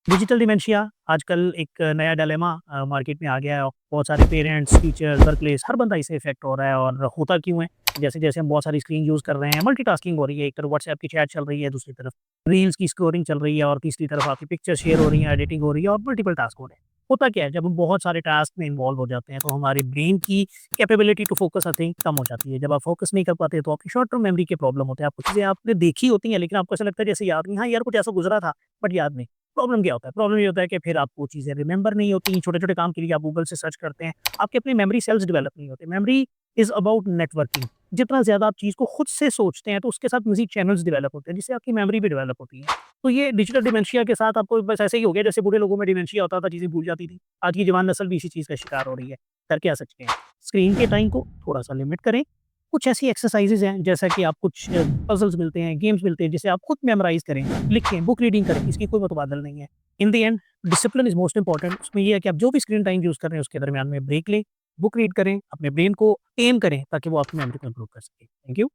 Digital dementia आजकल एक नया डायलेमा मार्केट में आ गया है। बहुत सारे पेरेंट्स, टीचर्स, वर्क प्लेस हर बंदा इससे इफ़ेक्ट हो रहा है और होता क्यों है? जैसे-जैसे हम बहुत सारी स्क्रीन यूज़ कर रहे हैं, मल्टीटास्किंग हो रही है। एक तरफ व्हाट्सऐप की चैट चल रही है, दूसरी तरफ रील्स की स्क्रॉलिंग चल रही है और तीसरी तरफ आपकी पिक्चर शेयर हो रही है, एडिटिंग हो रही है और मल्टीपल टास्क हो रहे हैं। होता क्या है, जब हम बहुत सारे टास्क में इन्वॉल्व हो जाते हैं, तो हमारे ब्रेन की capability to focus I think कम हो जाती है। जब आप फोकस नहीं कर पाते, तो आपकी शॉर्ट टर्म मेमोरी के प्रॉब्लम होते हैं। आपको चीज़ें आपने देखी होती हैं, लेकिन आपको ऐसा लगता है जैसे याद नहीं, हाँ यार कुछ ऐसा गुज़रा था, बट याद नहीं। प्रॉब्लम क्या होता है? प्रॉब्लम ये होता है कि फिर आपको चीज़ें रिमेंबर नहीं होती, छोटे-छोटे काम के लिए आप गूगल से सर्च करते हैं, आपकी अपनी मेमोरी सेल्स डेवलप नहीं होते। Memory is about networking. जितना ज़्यादा आप चीज़ को खुद से सोचते हैं, तो उसके साथ मज़ीद चैनल्स डेवलप होते हैं, जिससे आपकी मेमोरी भी डेवलप होती है। तो ये डिजिटल डिमेंशिया के साथ आपको बस ऐसे ही हो गया, जैसे बूढ़े लोगों में डिमेंशिया होता था, चीज़ें भूल जाती थी। आज की जवान नस्ल भी इसी चीज़ का शिकार हो रही है। कर क्या सकते हैं? स्क्रीन के टाइम को थोड़ा-सा लिमिट करें। कुछ ऐसी एक्सरसाइज़ेज़ हैं, जैसा कि आप कुछ पज़ल्स मिलते हैं, गेम्स मिलते हैं, जिसे आप खुद मेमोराइज़ करें, लिखें, बुक रीडिंग करें, इसकी कोई मुतबादल नहीं है। In the end discipline is most important. उसमें ये है कि आप जो भी स्क्रीन टाइम यूज़ कर रहे हैं, उसके दरमियान में ब्रेक लें, बुक रीड करें, अपने ब्रेन को टेम करें, ताकि वो आपकी मेमोरी को इम्प्रूव कर सके। Thank you.